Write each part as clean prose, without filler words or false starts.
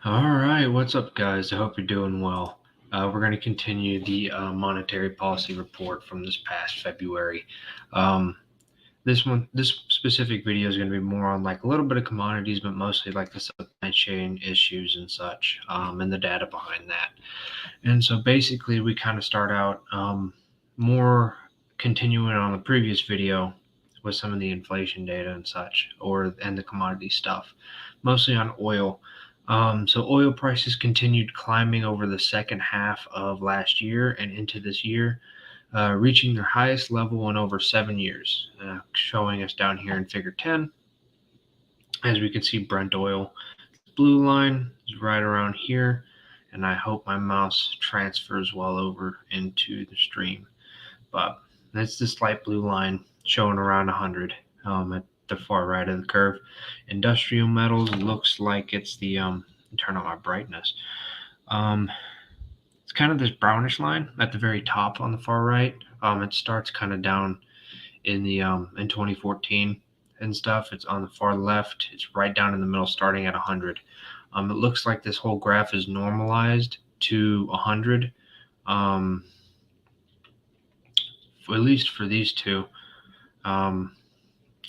All right, what's up, guys? I hope you're doing well. We're going to continue the monetary policy report from this past February. Um, this specific video is going to be more on like a little bit of commodities, but mostly like the supply chain issues and such, and the data behind that. And so basically, we kind of start out more continuing on the previous video with some of the inflation data and such, and the commodity stuff, mostly on oil. So oil prices continued climbing over the second half of last year and into this year, reaching their highest level in over 7 years, showing us down here in Figure 10. As we can see, Brent oil, blue line is right around here, and I hope my mouse transfers well over into the stream. But that's this light blue line showing around 100 at the far right of the curve. Industrial metals looks like it's the turn on my brightness. It's kind of this brownish line at the very top on the far right. It starts kind of down in the in 2014 and stuff. It's on the far left. It's right down in the middle, starting at 100. It looks like this whole graph is normalized to 100. At least for these two,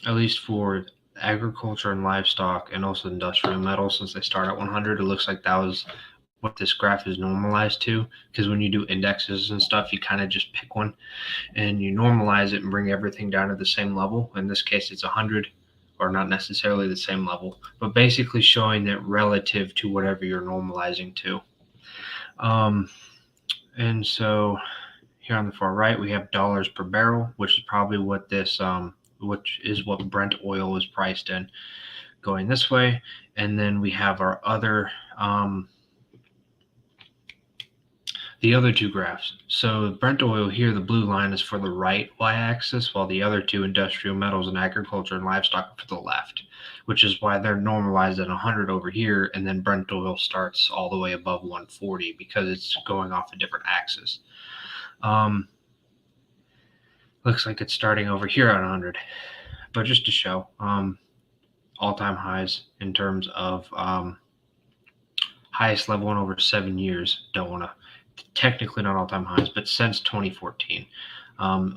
at least for agriculture and livestock, and also industrial metals, since they start at 100, it looks like that was what this graph is normalized to. Because when you do indexes and stuff, you kind of just pick one and you normalize it and bring everything down to the same level. In this case, it's 100, or not necessarily the same level, but basically showing that relative to whatever you're normalizing to. And so here on the far right, we have dollars per barrel, which is probably what this, which is what Brent oil is priced in, going this way. And then we have our other, the other two graphs. So Brent oil here, the blue line is for the right y-axis, while the other two, industrial metals and agriculture and livestock, are for the left, which is why they're normalized at 100 over here, and then Brent oil starts all the way above 140 because it's going off a different axis. Looks like it's starting over here at 100, but just to show all-time highs in terms of highest level in over 7 years. Don't want to, technically not all-time highs, but since 2014,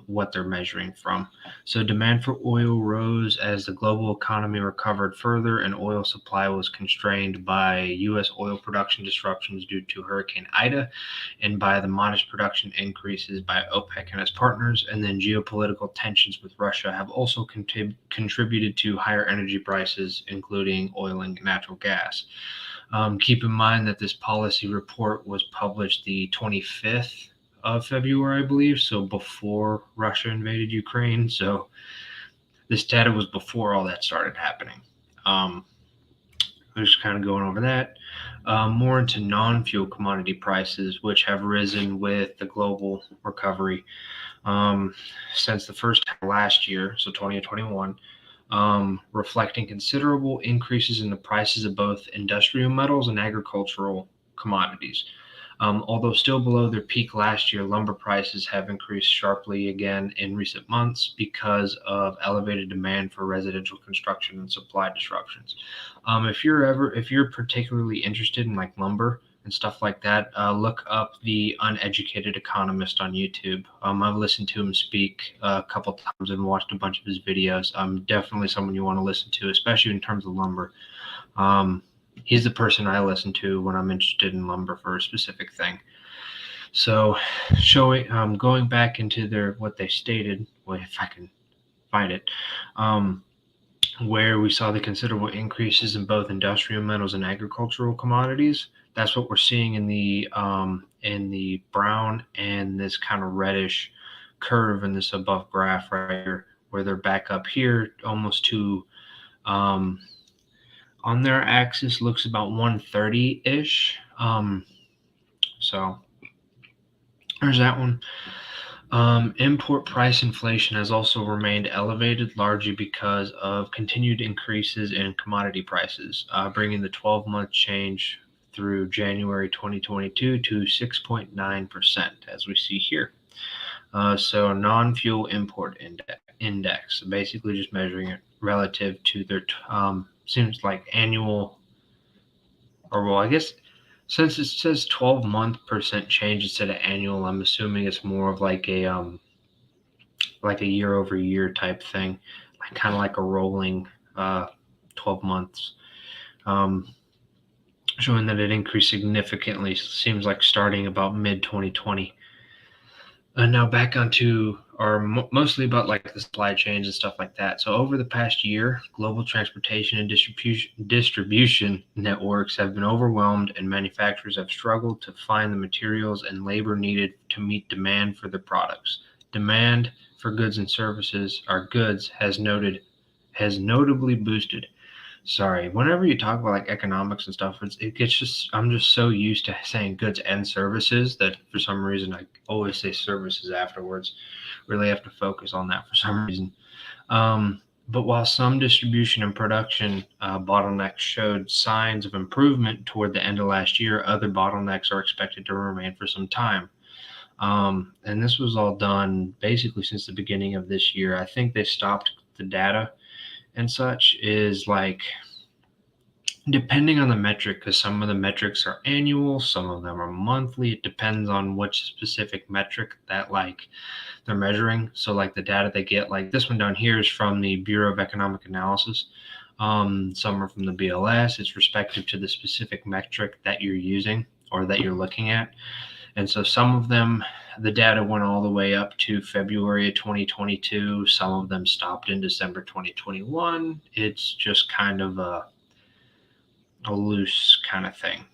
what they're measuring from. So demand for oil rose as the global economy recovered further and oil supply was constrained by U.S. oil production disruptions due to Hurricane Ida and by the modest production increases by OPEC and its partners. And then geopolitical tensions with Russia have also contributed to higher energy prices, including oil and natural gas. Keep in mind that this policy report was published the 25th of February, I believe, so before Russia invaded Ukraine. So this data was before all that started happening. I'm just kind of going over that. More into non-fuel commodity prices, which have risen with the global recovery since the first half of last year, so 2021. Reflecting considerable increases in the prices of both industrial metals and agricultural commodities. Although still below their peak last year, lumber prices have increased sharply again in recent months because of elevated demand for residential construction and supply disruptions. If you're particularly interested in like lumber and stuff like that, look up the Uneducated Economist on YouTube. I've listened to him speak a couple times and watched a bunch of his videos. Definitely someone you want to listen to, especially in terms of lumber. He's the person I listen to when I'm interested in lumber for a specific thing. So going back into what they stated, well, if I can find it, where we saw the considerable increases in both industrial metals and agricultural commodities. That's what we're seeing in the brown and this kind of reddish curve in this above graph right here, where they're back up here almost to on their axis looks about 130-ish. So there's that one. Import price inflation has also remained elevated, largely because of continued increases in commodity prices, bringing the 12-month change through January 2022 to 6.9%, as we see here. So non-fuel import index, basically just measuring it relative to their seems like annual or well, I guess since it says 12-month% change instead of annual, I'm assuming it's more of like a year over year type thing, like kind of like a rolling 12 months, um, showing that it increased significantly. Seems like starting about mid 2020. And now back onto our mostly about like the supply chains and stuff like that. So over the past year, global transportation and distribution networks have been overwhelmed, and manufacturers have struggled to find the materials and labor needed to meet demand for their products. Demand for goods and services, our goods, has notably boosted. Sorry, whenever you talk about like economics and stuff, it gets just I'm just so used to saying goods and services that for some reason I always say services afterwards. Really have to focus on that for some reason. But while some distribution and production bottlenecks showed signs of improvement toward the end of last year, other bottlenecks are expected to remain for some time. And this was all done basically since the beginning of this year. I think they stopped the data and such is like depending on the metric, because some of the metrics are annual, some of them are monthly. It depends on which specific metric that like they're measuring. So like the data they get, like this one down here is from the Bureau of Economic Analysis. Some are from the BLS. It's respective to the specific metric that you're using or that you're looking at. And so some of them, the data went all the way up to February of 2022. Some of them stopped in December 2021. It's just kind of a loose kind of thing,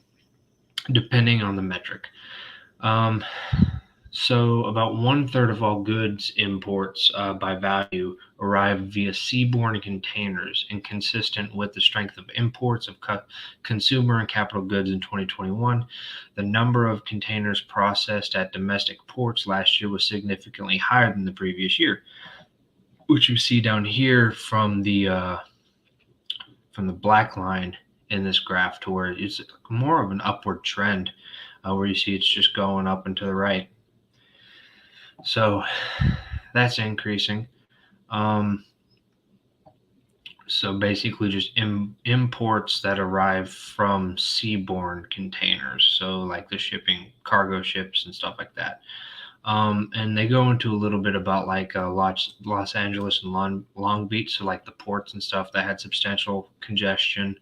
depending on the metric. Um, so, about 1/3 of all goods imports by value arrive via seaborne containers, and consistent with the strength of imports of consumer and capital goods in 2021, the number of containers processed at domestic ports last year was significantly higher than the previous year, which you see down here from the black line in this graph to where it's more of an upward trend where you see it's just going up and to the right. So that's increasing. Um, so basically just imports that arrive from seaborne containers. So like the shipping cargo ships and stuff like that. And they go into a little bit about like Los Angeles and Long Beach. So like the ports and stuff that had substantial congestion.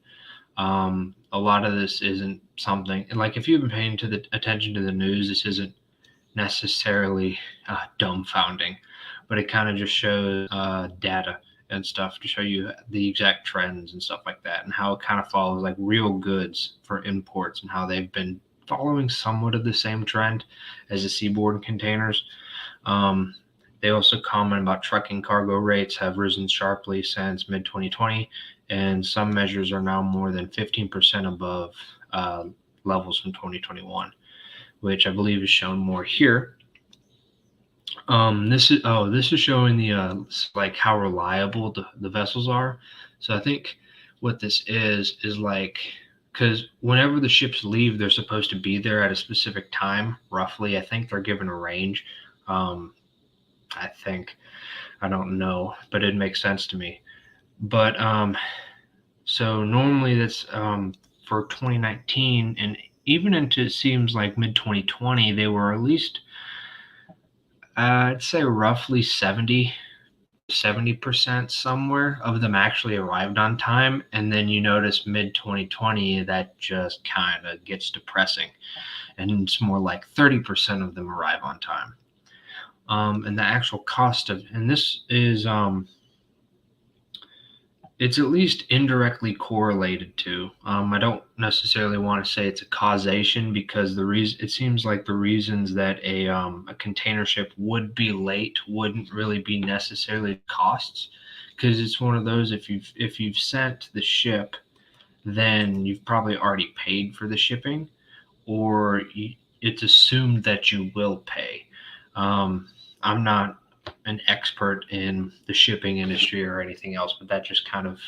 A lot of this isn't something like if you've been paying attention to the news, this isn't necessarily dumbfounding, but it kind of just shows data and stuff to show you the exact trends and stuff like that, and how it kind of follows like real goods for imports and how they've been following somewhat of the same trend as the seaborne containers. They also comment about trucking cargo rates have risen sharply since mid 2020, and some measures are now more than 15% above levels from 2021, which I believe is shown more here. This is showing the like how reliable the vessels are. So I think what this is like because whenever the ships leave, they're supposed to be there at a specific time, roughly. I think they're given a range. I think I don't know, but it makes sense to me. But so normally that's for 2019 and even into it seems like mid 2020, they were at least I'd say roughly 70% somewhere of them actually arrived on time. And then you notice mid 2020 that just kind of gets depressing, and it's more like 30% of them arrive on time. And the actual cost of, and this is it's at least indirectly correlated to. I don't necessarily want to say it's a causation because the reason it seems like the reasons that a container ship would be late wouldn't really be necessarily costs, because it's one of those if you've sent the ship, then you've probably already paid for the shipping, or it's assumed that you will pay. I'm not an expert in the shipping industry or anything else, but that just kind of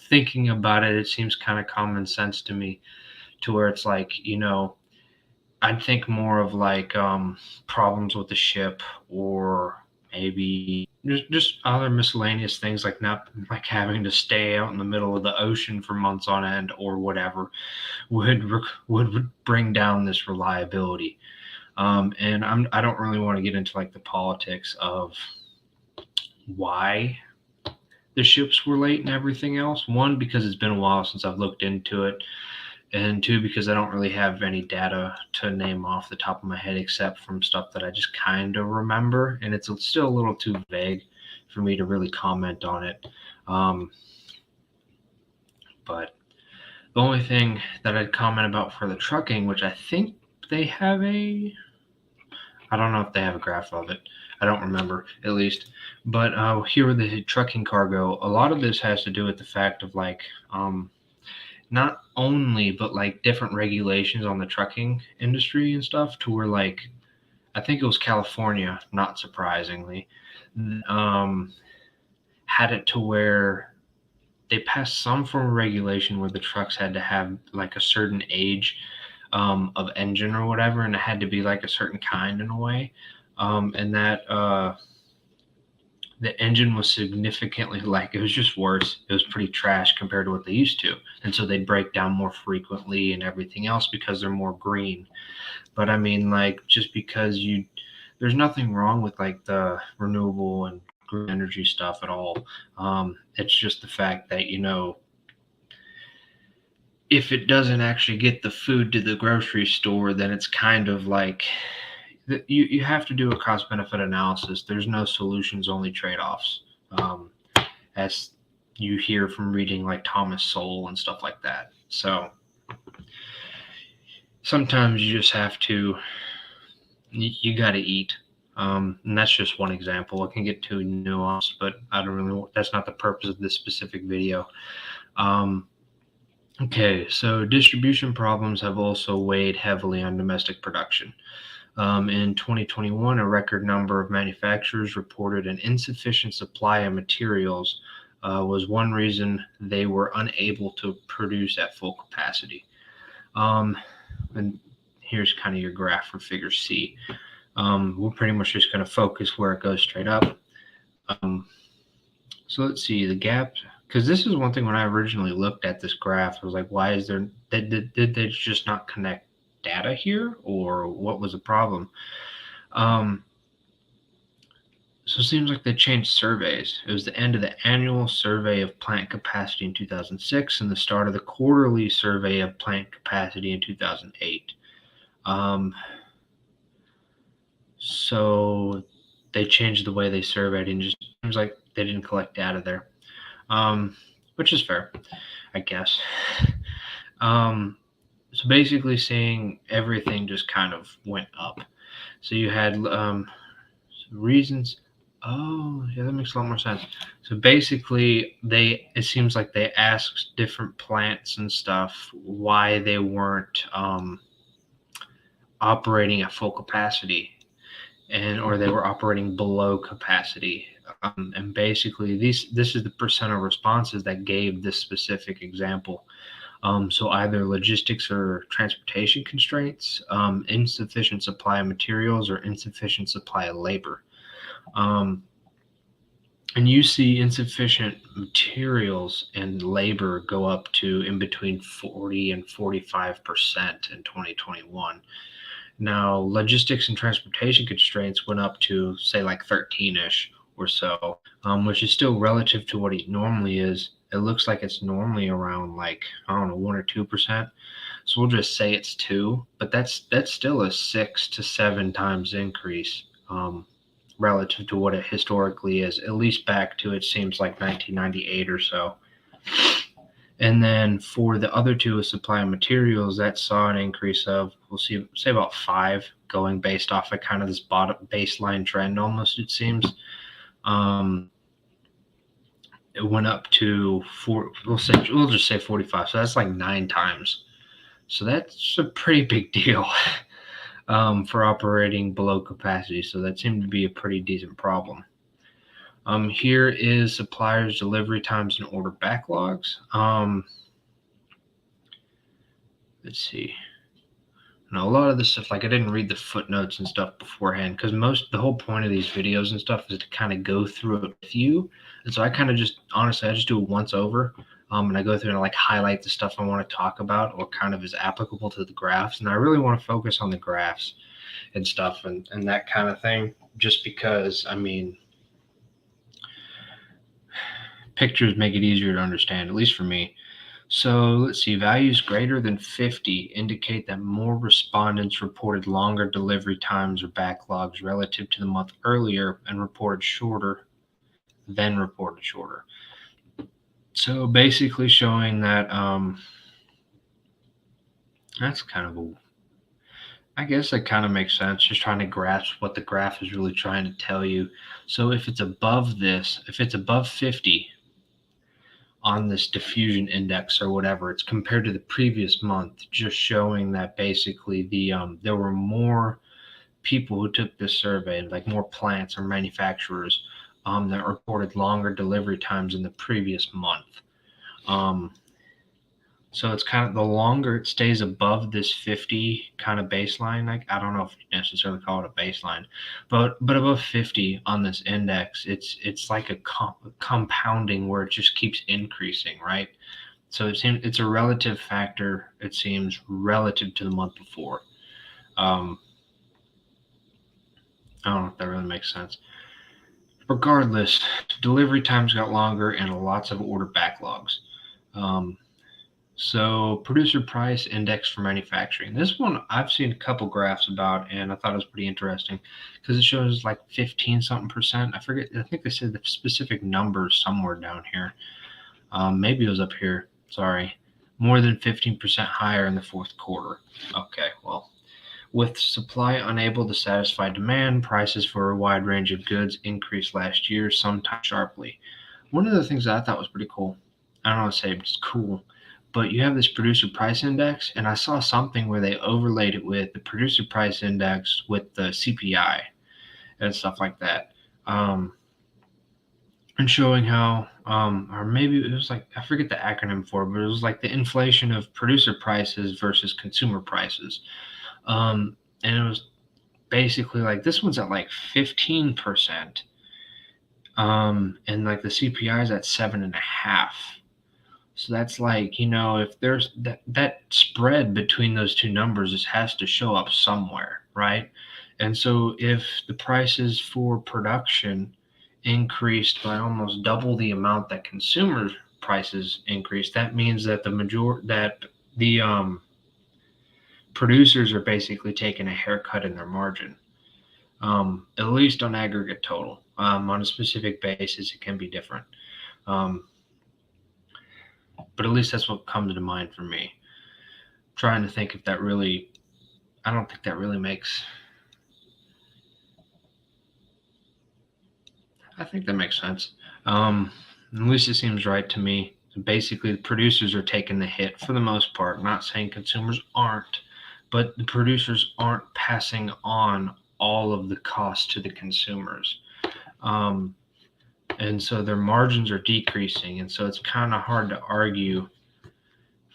thinking about it, it seems kind of common sense to me to where it's like, I'd think more of like problems with the ship or maybe just other miscellaneous things like not like having to stay out in the middle of the ocean for months on end or whatever would bring down this reliability. And I don't really want to get into like the politics of why the ships were late and everything else. One, because it's been a while since I've looked into it, and two, because I don't really have any data to name off the top of my head except from stuff that I just kind of remember, and it's still a little too vague for me to really comment on it. Um, but the only thing that I'd comment about for the trucking, which I think they have I don't know if they have a graph of it. I don't remember, at least. But here with the trucking cargo, a lot of this has to do with the fact of like, not only, but like different regulations on the trucking industry and stuff to where like, I think it was California, not surprisingly, um, had it to where they passed some form of regulation where the trucks had to have like a certain age of engine or whatever, and it had to be like a certain kind in a way, and that the engine was significantly like it was just worse. It was pretty trash compared to what they used to, and so they'd break down more frequently and everything else because they're more green. But I mean, like just because there's nothing wrong with like the renewable and green energy stuff at all. It's just the fact that if it doesn't actually get the food to the grocery store, then it's kind of like you have to do a cost benefit analysis. There's no solutions, only trade offs. As you hear from reading like Thomas Sowell and stuff like that. So sometimes you just have to, you got to eat. And that's just one example. It can get too nuanced, but I don't really, that's not the purpose of this specific video. Okay, so distribution problems have also weighed heavily on domestic production. In 2021, a record number of manufacturers reported an insufficient supply of materials was one reason they were unable to produce at full capacity. And here's kind of your graph for figure C. We're pretty much just going to focus where it goes straight up. So let's see the gap, because this is one thing when I originally looked at this graph, I was like, why is there, did they just not connect data here, or what was the problem? So it seems like they changed surveys. It was the end of the annual survey of plant capacity in 2006 and the start of the quarterly survey of plant capacity in 2008. So they changed the way they surveyed, and just seems like they didn't collect data there, which is fair, I guess. So basically saying everything just kind of went up. So you had reasons. Oh, yeah, that makes a lot more sense. So basically, it seems like they asked different plants and stuff why they weren't operating at full capacity, or they were operating below capacity. And basically, this is the percent of responses that gave this specific example. So either logistics or transportation constraints, insufficient supply of materials, or insufficient supply of labor. And you see insufficient materials and labor go up to in between 40 and 45% in 2021. Now, logistics and transportation constraints went up to, say, like 13-ish or so, which is still relative to what it normally is. It looks like it's normally around like, I don't know, 1 or 2%. So we'll just say it's 2, but that's still a 6 to 7 times increase relative to what it historically is, at least back to, it seems like 1998 or so. And then for the other two, a supply of materials, that saw an increase of, we'll say about 5, going based off of kind of this bottom baseline trend almost, it seems. It went up to 4, we'll just say 45. So that's like 9 times. So that's a pretty big deal for operating below capacity. So that seemed to be a pretty decent problem. Here is suppliers' delivery times and order backlogs. Let's see. a lot of this stuff, like I didn't read the footnotes and stuff beforehand because the whole point of these videos and stuff is to kind of go through it with you. And so I kind of just, honestly, I just do it once over. And I go through and like highlight the stuff I want to talk about or kind of is applicable to the graphs. And I really want to focus on the graphs and stuff and that kind of thing, just because, I mean, pictures make it easier to understand, at least for me. So let's see, values greater than 50 indicate that more respondents reported longer delivery times or backlogs relative to the month earlier and reported shorter. So basically showing that that's kind of I guess that kind of makes sense, just trying to grasp what the graph is really trying to tell you. So if it's above 50, on this diffusion index or whatever, it's compared to the previous month, just showing that basically there were more people who took this survey, like more plants or manufacturers that reported longer delivery times in the previous month. So it's kind of the longer it stays above this 50 kind of baseline, like I don't know if you necessarily call it a baseline, but above 50 on this index, it's like a compounding where it just keeps increasing, right? So it seems it's a relative factor. It seems relative to the month before. I don't know if that really makes sense. Regardless, delivery times got longer and lots of order backlogs. So producer price index for manufacturing. This one I've seen a couple graphs about, and I thought it was pretty interesting because it shows like 15 something percent. I forget. I think they said the specific numbers somewhere down here. Maybe it was up here. Sorry, more than 15% higher in the fourth quarter. Okay, well, with supply unable to satisfy demand, prices for a wide range of goods increased last year, sometimes sharply. One of the things that I thought was pretty cool. I don't know how to say it's cool, but you have this producer price index, and I saw something where they overlaid it with the producer price index with the CPI and stuff like that, and showing how, or maybe it was like I forget the acronym for it, but it was like the inflation of producer prices versus consumer prices, and it was basically like this one's at like 15%, and like the CPI is at 7.5. So that's like, if there's that spread between those two numbers, it has to show up somewhere, right? And so if the prices for production increased by almost double the amount that consumer prices increased, that means that the producers are basically taking a haircut in their margin, at least on aggregate total. On a specific basis, it can be different. But at least that's what comes to mind for me. I'm trying to think if that really, I don't think that really makes, I think that makes sense. At least it seems right to me. Basically, the producers are taking the hit for the most part. I'm not saying consumers aren't, but the producers aren't passing on all of the cost to the consumers. And so their margins are decreasing. And so it's kind of hard to argue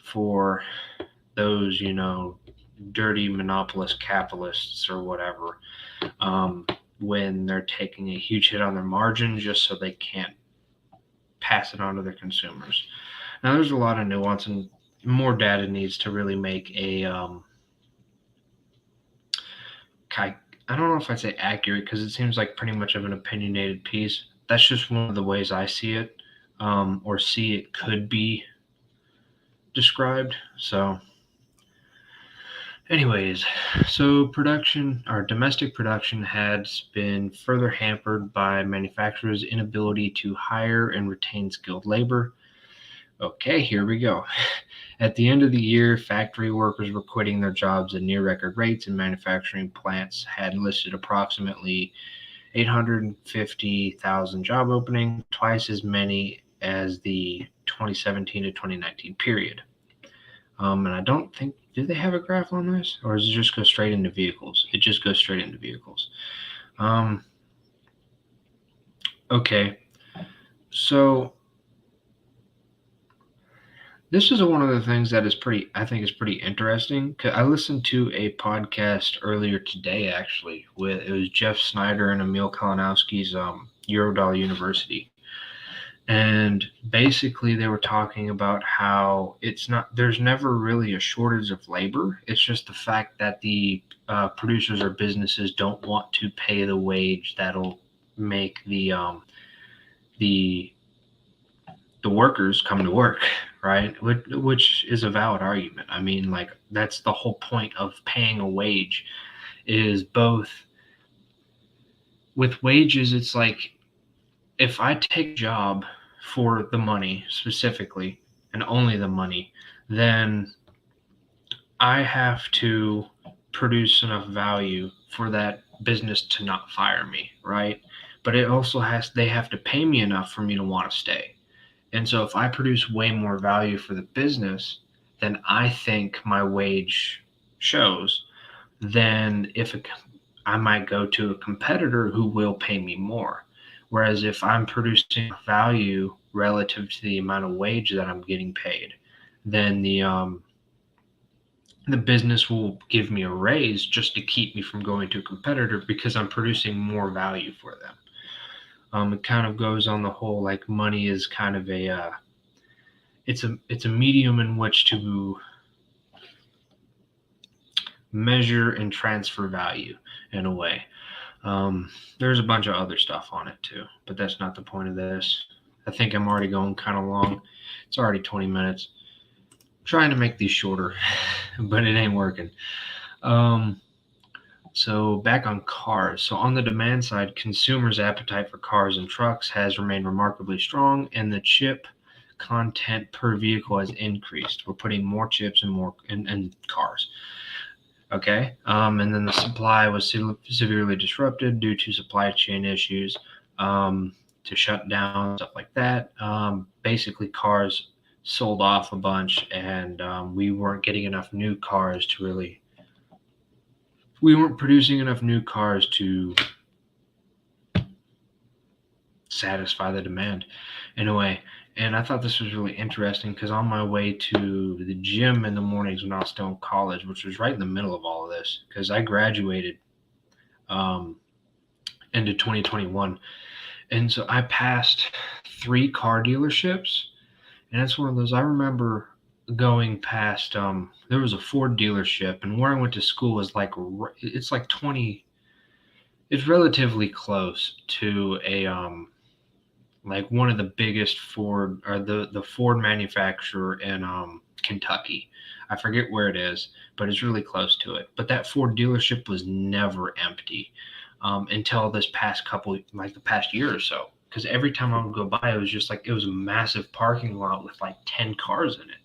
for those, dirty monopolist capitalists or whatever, when they're taking a huge hit on their margin just so they can't pass it on to their consumers. Now, there's a lot of nuance and more data needs to really make a, I don't know if I'd say accurate because it seems like pretty much of an opinionated piece. That's just one of the ways I see it, or see it could be described. So anyways, so domestic production has been further hampered by manufacturers' inability to hire and retain skilled labor. Okay, here we go. At the end of the year, factory workers were quitting their jobs at near record rates, and manufacturing plants had listed approximately 850,000 job openings, twice as many as the 2017 to 2019 period. And I don't think, do they have a graph on this? Or does it just go straight into vehicles? It just goes straight into vehicles. Okay. So This is one of the things that I think is pretty interesting. 'Cause I listened to a podcast earlier today, actually, with it was Jeff Snyder and Emil Kalinowski's Eurodollar University. And basically, they were talking about how there's never really a shortage of labor. It's just the fact that the producers or businesses don't want to pay the wage that'll make the the workers come to work, right? Which is a valid argument. I mean, like, that's the whole point of paying a wage, is both with wages. It's like, if I take a job for the money specifically and only the money, then I have to produce enough value for that business to not fire me, right? But they have to pay me enough for me to want to stay. And so if I produce way more value for the business than I think my wage shows, then I might go to a competitor who will pay me more. Whereas if I'm producing value relative to the amount of wage that I'm getting paid, then the business will give me a raise just to keep me from going to a competitor because I'm producing more value for them. It kind of goes on the whole, like, money is kind of it's a medium in which to measure and transfer value in a way. There's a bunch of other stuff on it too, but that's not the point of this. I think I'm already going kind of long. It's already 20 minutes. I'm trying to make these shorter, but it ain't working. So back on cars. So on the demand side, consumers' appetite for cars and trucks has remained remarkably strong, and the chip content per vehicle has increased. We're putting more chips in cars. Okay. And then the supply was severely disrupted due to supply chain issues, to shut down, stuff like that. Basically, cars sold off a bunch, and we weren't getting enough new cars to really. We weren't producing enough new cars to satisfy the demand in a way. And I thought this was really interesting because on my way to the gym in the mornings when I was still in college, which was right in the middle of all of this, because I graduated um, into 2021. And so I passed 3 car dealerships. And it's one of those, I remember going past, there was a Ford dealership, and where I went to school was like, it's like 20, it's relatively close to like one of the biggest Ford, or the Ford manufacturer in Kentucky. I forget where it is, but it's really close to it. But that Ford dealership was never empty until this past like the past year or so. Because every time I would go by, it was just like, it was a massive parking lot with like 10 cars in it.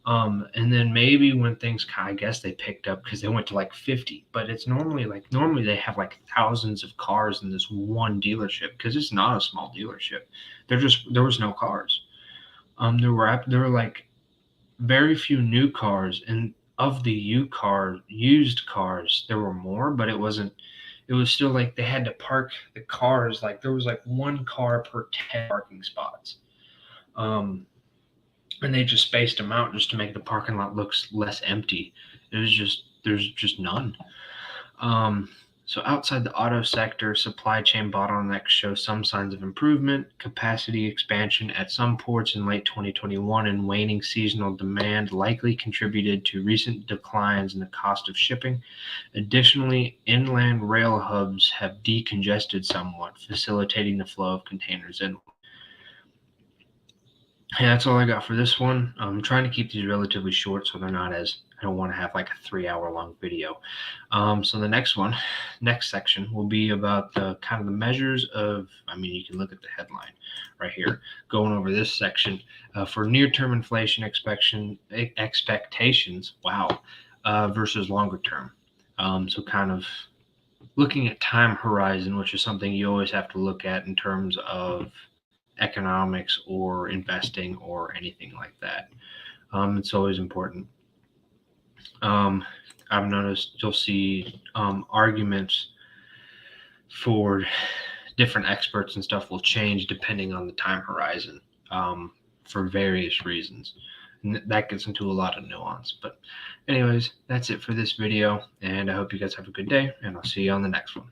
And then maybe when things, I guess they picked up because they went to like 50, but it's normally they have like thousands of cars in this one dealership because it's not a small dealership. There was no cars. There were like very few new cars, and of the used cars, there were more, but it was still like they had to park the cars, like there was like 1 car per 10 parking spots. And they just spaced them out just to make the parking lot looks less empty. There's just none. Um, so outside the auto sector, supply chain bottlenecks show some signs of improvement. Capacity expansion at some ports in late 2021 and waning seasonal demand likely contributed to recent declines in the cost of shipping. Additionally, inland rail hubs have decongested somewhat, facilitating the flow of containers inland. Yeah, that's all I got for this one. I'm trying to keep these relatively short so they're not as, I don't want to have like a 3 hour long video. So the next section will be about the kind of the measures of, I mean, you can look at the headline right here, going over this section for near-term inflation expectations, wow, versus longer term. So kind of looking at time horizon, which is something you always have to look at in terms of economics or investing or anything like that. It's always important. I've noticed you'll see arguments for different experts and stuff will change depending on the time horizon, for various reasons. that gets into a lot of nuance. But anyways, that's it for this video, and I hope you guys have a good day, and I'll see you on the next one.